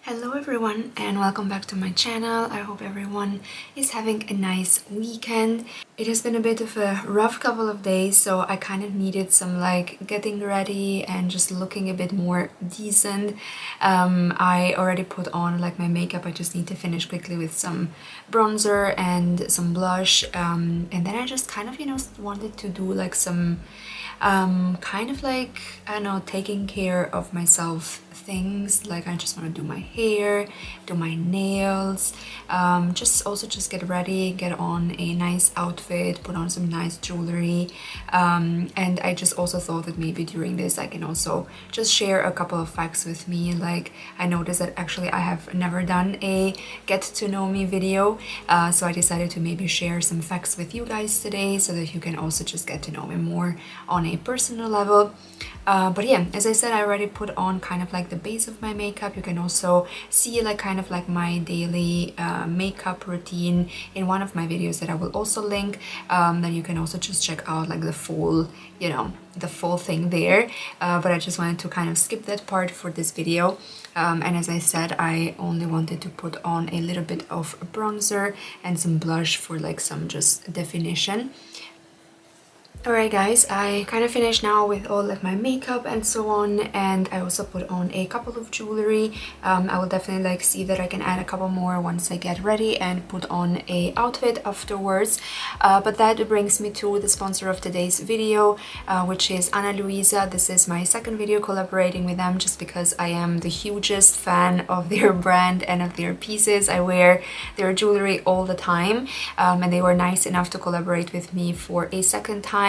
Hello everyone and welcome back to my channel. I hope everyone is having a nice weekend. It has been a bit of a rough couple of days, so I kind of needed some getting ready and just looking a bit more decent. I already put on my makeup. I just need to finish quickly with some bronzer and some blush, and then I just kind of wanted to do some I don't know, taking care of myself things. I just want to do my hair, do my nails, just get ready, get on a nice outfit, put on some nice jewelry, and I just also thought that maybe during this I can also just share a couple of facts with me. I noticed that actually I have never done a get to know me video, so I decided to maybe share some facts with you guys today so that you can also just get to know me more on a personal level. But yeah, as I said, I already put on the base of my makeup. You can also see my daily makeup routine in one of my videos that I will also link. Then you can also just check out the full, the full thing there. But I just wanted to kind of skip that part for this video. And as I said, I only wanted to put on a little bit of bronzer and some blush for some just definition. Alright guys, I kind of finished now with all of my makeup and so on, and I also put on a couple of jewelry. I will definitely see that I can add a couple more once I get ready and put on a outfit afterwards. But that brings me to the sponsor of today's video, which is AnaLuisa. This is my second video collaborating with them just because I am the hugest fan of their brand and of their pieces. I wear their jewelry all the time, and they were nice enough to collaborate with me for a second time.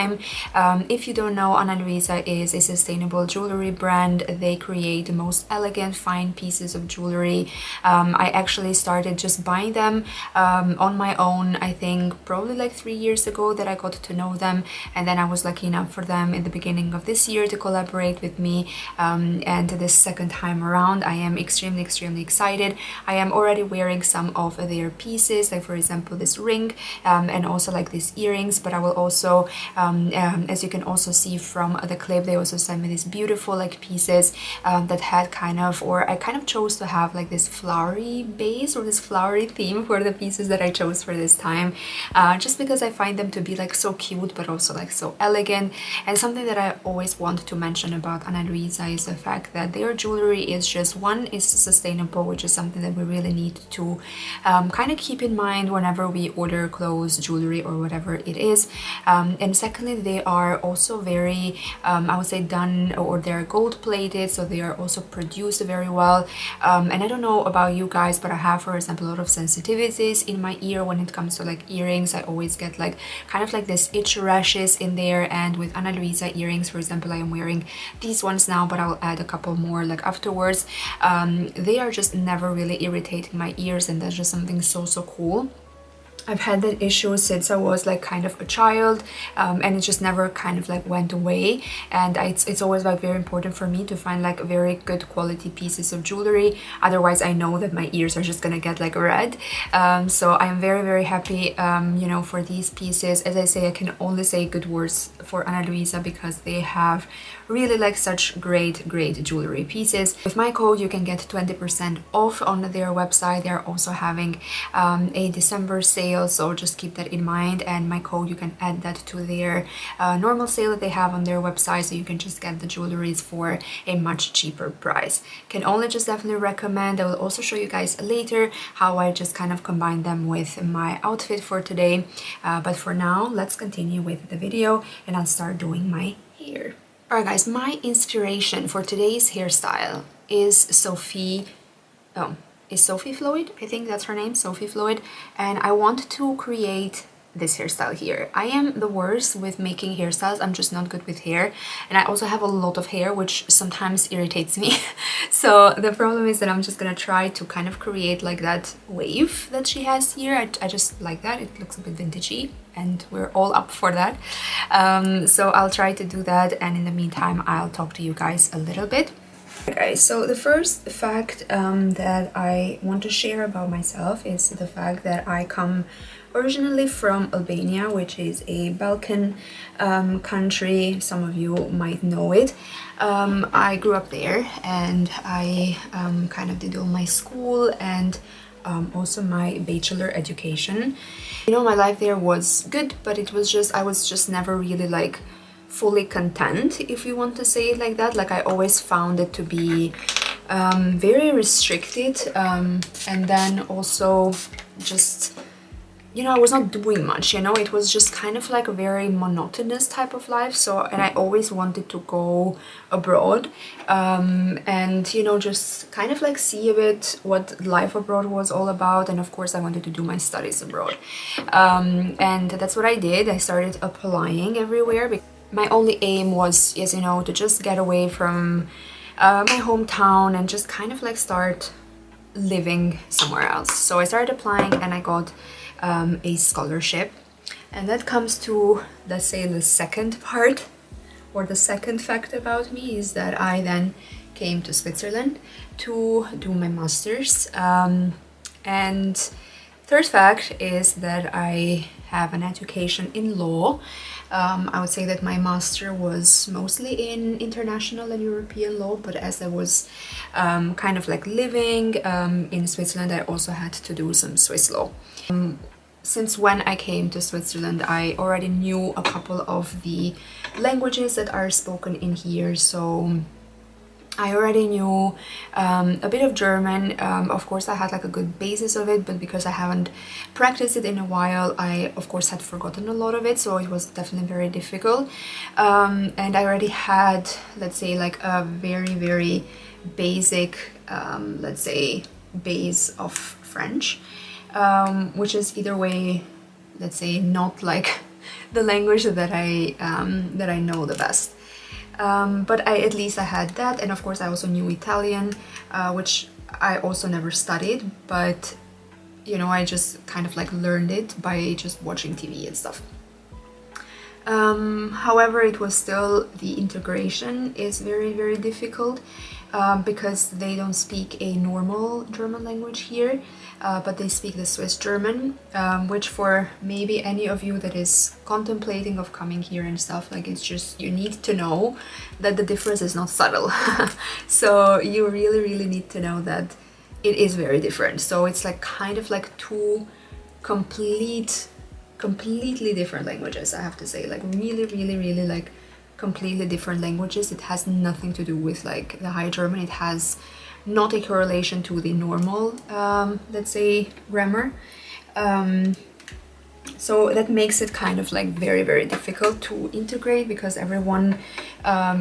If you don't know, AnaLuisa is a sustainable jewelry brand. They create the most elegant, fine pieces of jewelry. I actually started just buying them on my own, I think probably 3 years ago that I got to know them, and then I was lucky enough for them in the beginning of this year to collaborate with me, and this second time around I am extremely excited. I am already wearing some of their pieces, for example this ring, and also these earrings, but I will also as you can also see from the clip, they also sent me these beautiful pieces that had I kind of chose to have this flowery base or this flowery theme for the pieces that I chose for this time, just because I find them to be so cute but also so elegant. And something that I always want to mention about AnaLuisa is the fact that their jewelry is just, one, is sustainable, which is something that we really need to kind of keep in mind whenever we order clothes, jewelry, or whatever it is, and secondly, they are also very I would say done, or they're gold plated, so they are also produced very well. And I don't know about you guys, but I have, for example, a lot of sensitivities in my ear when it comes to earrings. I always get this itch rashes in there, and with AnaLuisa earrings, for example, I am wearing these ones now, but I will add a couple more afterwards. They are just never really irritating my ears, and that's just something so cool. I've had that issue since I was kind of a child, and it just never went away, and it's always very important for me to find very good quality pieces of jewelry, otherwise I know that my ears are just gonna get red. So I'm very happy for these pieces. As I say, I can only say good words for AnaLuisa because they have really such great jewelry pieces. With my code you can get 20% off on their website. They're also having a December sale, so just keep that in mind, and my code, you can add that to their normal sale that they have on their website, so you can just get the jewelries for a much cheaper price. Can only just definitely recommend. I will also show you guys later how I just kind of combine them with my outfit for today, but for now let's continue with the video and I'll start doing my hair. Alright guys, my inspiration for today's hairstyle is Sophie Floyd, I think that's her name, Sophie Floyd, and I want to create this hairstyle here. I am the worst with making hairstyles. I'm just not good with hair, and I also have a lot of hair, which sometimes irritates me. So the problem is that I'm just gonna try to kind of create that wave that she has here. I just like that. It looks a bit vintagey, and we're all up for that. So I'll try to do that, and in the meantime I'll talk to you guys a little bit. Okay, so the first fact that I want to share about myself is the fact that I come originally from Albania, which is a Balkan country. Some of you might know it. I grew up there, and I kind of did all my school and also my bachelor education. You know, my life there was good, but it was just, I was just never really like fully content, if you want to say it like that. Like, I always found it to be very restricted, and then also just, you know, I was not doing much, you know, it was just kind of like a very monotonous type of life. So, and I always wanted to go abroad, and, you know, just kind of like see a bit what life abroad was all about. And of course I wanted to do my studies abroad, and that's what I did. I started applying everywhere. My only aim was, yes, you know, to just get away from my hometown and just kind of like start living somewhere else. So I started applying, and I got a scholarship, and that comes to, let's say, the second part, or the second fact about me, is that I then came to Switzerland to do my master's, and third fact is that I have an education in law. I would say that my master was mostly in international and European law, but as I was kind of like living in Switzerland, I also had to do some Swiss law. Since when I came to Switzerland, I already knew a couple of the languages that are spoken in here, so I already knew a bit of German. Of course I had like a good basis of it, but because I haven't practiced it in a while, I of course had forgotten a lot of it, so it was definitely very difficult. And I already had, let's say, like a very basic, let's say, base of French, which is either way, let's say, not like the language that I know the best. But at least I had that, and of course I also knew Italian, which I also never studied, but, you know, I just kind of like learned it by just watching TV and stuff. However, it was still, the integration is very difficult, because they don't speak a normal German language here, but they speak the Swiss German, which for maybe any of you that is contemplating of coming here and stuff, like, it's just, you need to know that the difference is not subtle. So you really need to know that it is very different. So it's like kind of like two completely different languages, I have to say, like really like completely different languages. It has nothing to do with like the High German. It has not a correlation to the normal, let's say, grammar. So that makes it kind of like very difficult to integrate, because everyone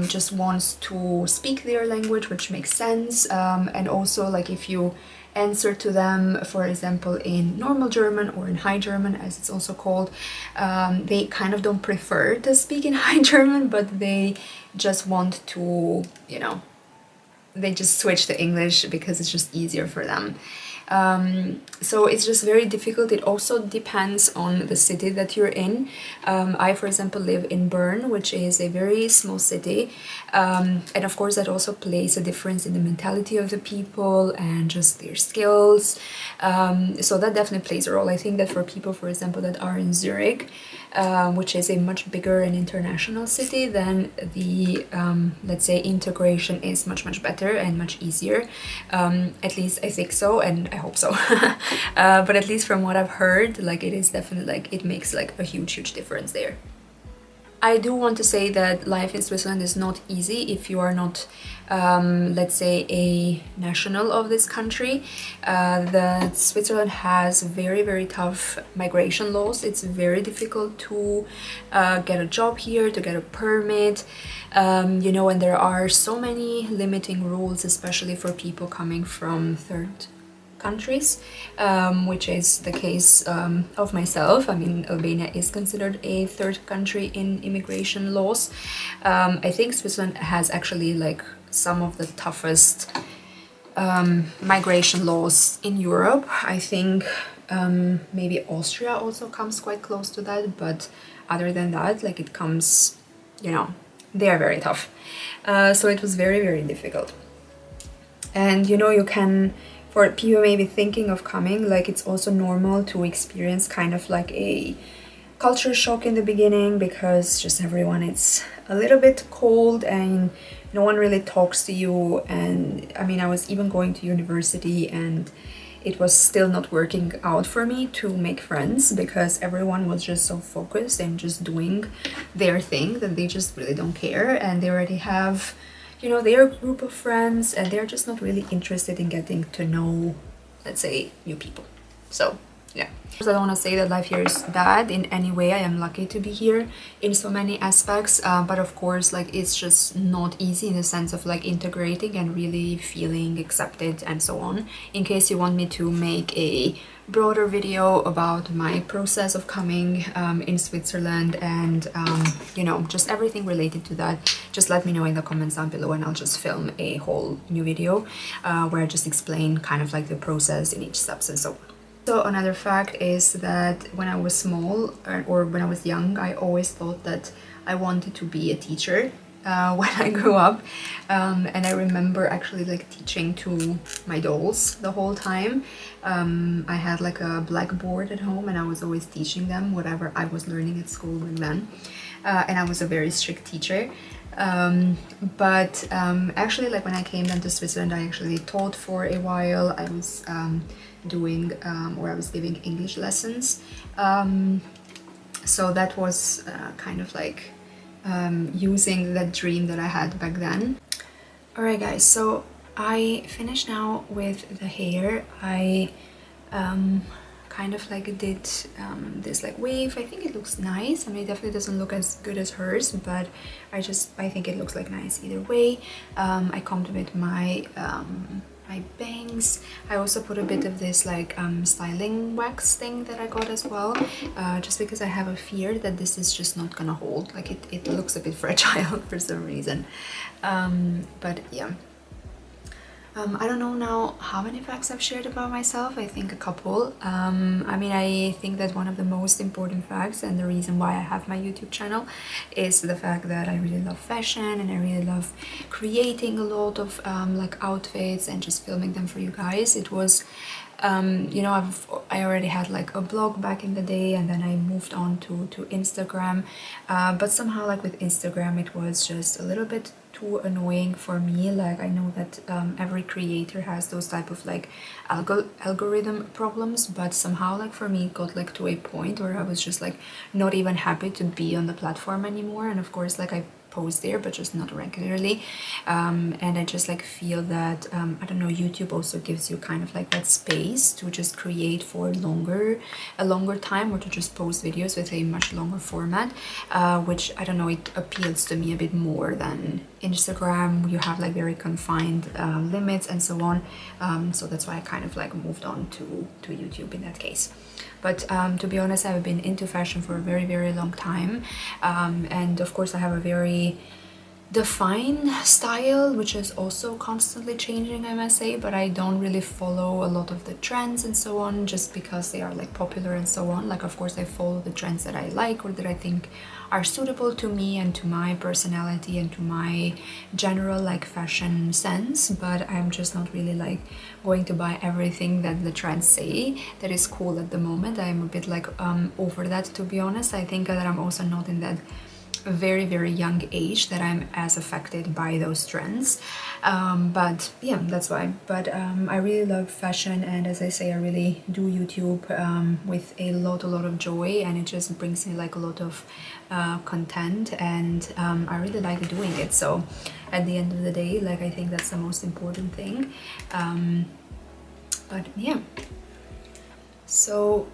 just wants to speak their language, which makes sense. And also, like, if you answer to them, for example, in normal German or in High German, as it's also called, they kind of don't prefer to speak in High German, but they just want to, you know, they just switch to English because it's just easier for them. So it's just very difficult. It also depends on the city that you're in. I, for example, live in Bern, which is a very small city, and of course that also plays a difference in the mentality of the people and just their skills. So that definitely plays a role. I think that for people, for example, that are in Zurich, which is a much bigger and international city, then the let's say integration is much better and much easier. At least I think so, and I hope so. But at least from what I've heard, like, it is definitely like, it makes like a huge difference there. I do want to say that life in Switzerland is not easy if you are not, let's say, a national of this country. That Switzerland has very tough migration laws. It's very difficult to get a job here, to get a permit, you know, and there are so many limiting rules, especially for people coming from third countries, which is the case of myself. I mean, Albania is considered a third country in immigration laws. I think Switzerland has actually like some of the toughest migration laws in Europe. I think maybe Austria also comes quite close to that, but other than that, like, it comes, you know, they are very tough. So it was very difficult. And you know, you can, for people maybe thinking of coming, like it's also normal to experience kind of like a culture shock in the beginning, because just everyone, it's a little bit cold and no one really talks to you. And I mean, I was even going to university and it was still not working out for me to make friends, because everyone was just so focused and just doing their thing that they just really don't care, and they already have, you know, their group of friends, and they're just not really interested in getting to know, let's say, new people. So yeah, I don't want to say that life here is bad in any way. I am lucky to be here in so many aspects, but of course, like, it's just not easy in the sense of like integrating and really feeling accepted and so on. In case you want me to make a broader video about my process of coming in Switzerland and you know, just everything related to that, just let me know in the comments down below, and I'll just film a whole new video where I just explain kind of like the process in each steps and so on. So another fact is that when I was small, or when I was young, I always thought that I wanted to be a teacher when I grew up, and I remember actually like teaching to my dolls the whole time. I had like a blackboard at home and I was always teaching them whatever I was learning at school back then, and I was a very strict teacher. Actually, like when I came down to Switzerland, I actually taught for a while. I was doing or I was giving English lessons, so that was kind of like using that dream that I had back then. Alright guys, so I finished now with the hair. I kind of like did this like wave. I think it looks nice. I mean, it definitely doesn't look as good as hers, but I think it looks like nice either way. I combed with my my bangs. I also put a bit of this like styling wax thing that I got as well, just because I have a fear that this is just not gonna hold. Like it looks a bit fragile for some reason, but yeah. I don't know now how many facts I've shared about myself. I think a couple. I mean, I think that one of the most important facts, and the reason why I have my YouTube channel, is the fact that I really love fashion and I really love creating a lot of like outfits and just filming them for you guys. It was you know, I already had like a blog back in the day, and then I moved on to Instagram, but somehow like with Instagram it was just a little bit too annoying for me. Like, I know that every creator has those type of like algorithm problems, but somehow like for me it got like to a point where I was just like not even happy to be on the platform anymore. And of course, like, I post there but just not regularly, and I just like feel that I don't know, YouTube also gives you kind of like that space to just create for a longer time, or to just post videos with a much longer format, which I don't know, it appeals to me a bit more than Instagram. You have like very confined limits and so on, so that's why I kind of like moved on to YouTube in that case. But to be honest, I've been into fashion for a very long time, and of course I have a very defined style, which is also constantly changing, I must say, but I don't really follow a lot of the trends and so on just because they are like popular and so on. Like, of course I follow the trends that I like or that I think are suitable to me and to my personality and to my general like fashion sense, but I'm just not really like going to buy everything that the trends say that is cool at the moment. I'm a bit like over that, to be honest. I think that I'm also not in that very young age that I'm as affected by those trends, but yeah, that's why. But I really love fashion, and as I say, I really do YouTube with a lot of joy, and it just brings me like a lot of content, and I really like doing it. So at the end of the day, like, I think that's the most important thing. But yeah, so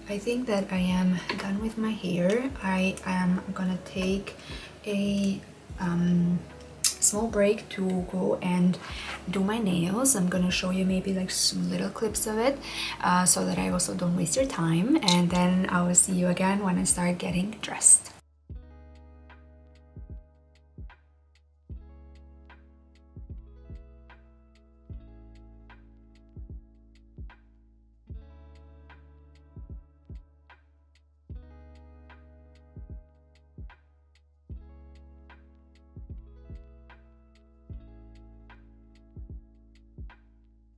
I think that I am done with my hair. I am gonna take a small break to go and do my nails. I'm gonna show you maybe like some little clips of it, so that I also don't waste your time, and then I will see you again when I start getting dressed.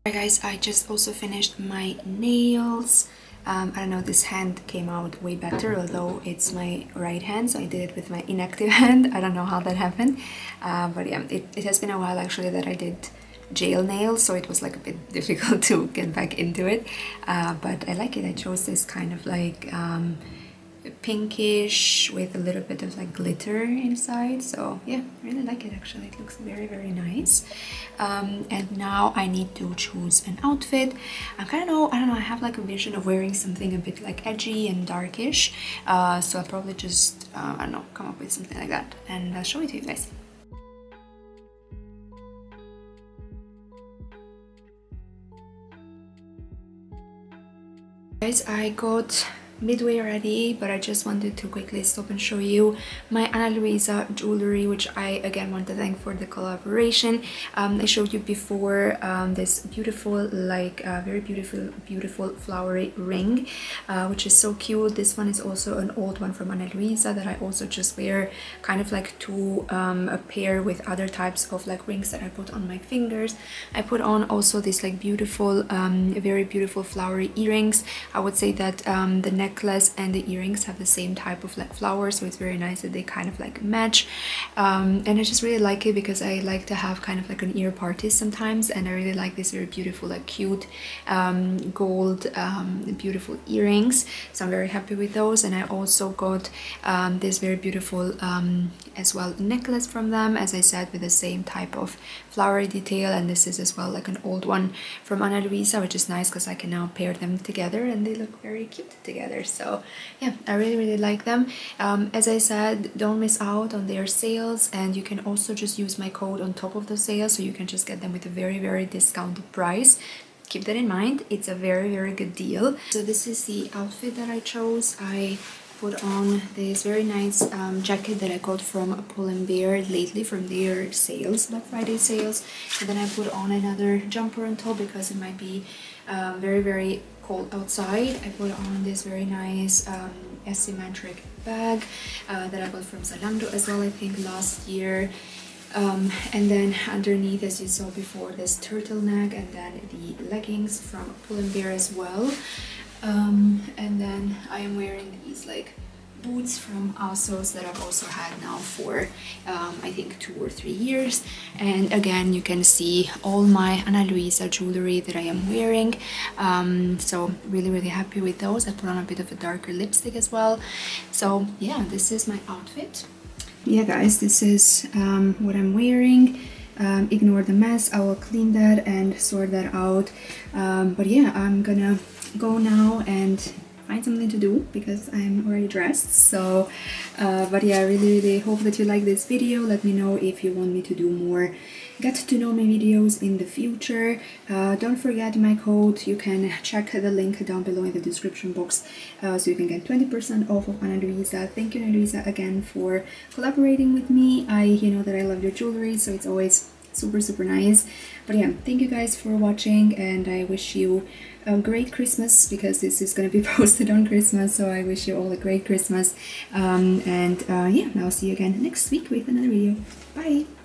Hi guys, I just also finished my nails. I don't know, this hand came out way better, although it's my right hand, so I did it with my inactive hand. I don't know how that happened, but yeah, it has been a while actually that I did gel nails, so it was like a bit difficult to get back into it, but I like it. I chose this kind of like pinkish with a little bit of like glitter inside, so yeah, I really like it actually. It looks very nice. And now I need to choose an outfit. I don't know, I have like a vision of wearing something a bit like edgy and darkish, so I'll probably just I don't know, come up with something like that and I'll show it to you guys. Guys, I got midway ready, but I just wanted to quickly stop and show you my AnaLuisa jewelry, which I again want to thank for the collaboration. I showed you before this beautiful, like very beautiful flowery ring, which is so cute. This one is also an old one from AnaLuisa that I also just wear kind of like to pair with other types of like rings that I put on my fingers. I put on also this like beautiful very beautiful flowery earrings. I would say that the necklace and the earrings have the same type of like flower, so it's very nice that they kind of like match, and I just really like it because I like to have kind of like an ear party sometimes, and I really like this very beautiful like cute gold beautiful earrings, so I'm very happy with those. And I also got this very beautiful as well necklace from them, as I said, with the same type of flowery detail, and this is as well like an old one from AnaLuisa, which is nice because I can now pair them together and they look very cute together. So yeah, I really like them. As I said, don't miss out on their sales, and you can also just use my code on top of the sale, so you can just get them with a very discounted price. Keep that in mind, it's a very good deal. So this is the outfit that I chose. I put on this very nice jacket that I got from Pull & Bear lately from their sales, Black Friday sales, and then I put on another jumper on top because it might be very cold outside. I put on this very nice asymmetric bag that I got from Zalando as well, I think last year. And then underneath, as you saw before, this turtleneck, and then the leggings from Pull & Bear as well. And then I am wearing these like boots from ASOS that I've also had now for I think 2 or 3 years. And again, you can see all my AnaLuisa jewelry that I am wearing, so really happy with those. I put on a bit of a darker lipstick as well. So yeah, this is my outfit. Yeah guys, this is what I'm wearing. Ignore the mess, I will clean that and sort that out, but yeah, I'm gonna go now and find something to do because I'm already dressed. So but yeah, I really hope that you like this video. Let me know if you want me to do more get to know me videos in the future. Don't forget my code. You can check the link down below in the description box, so you can get 20% off of AnaLuisa. Thank you, AnaLuisa, again for collaborating with me. You know that I love your jewelry, so it's always super nice. But yeah, thank you guys for watching, and I wish you a great Christmas, because this is going to be posted on Christmas, so I wish you all a great Christmas. Yeah, I'll see you again next week with another video. Bye!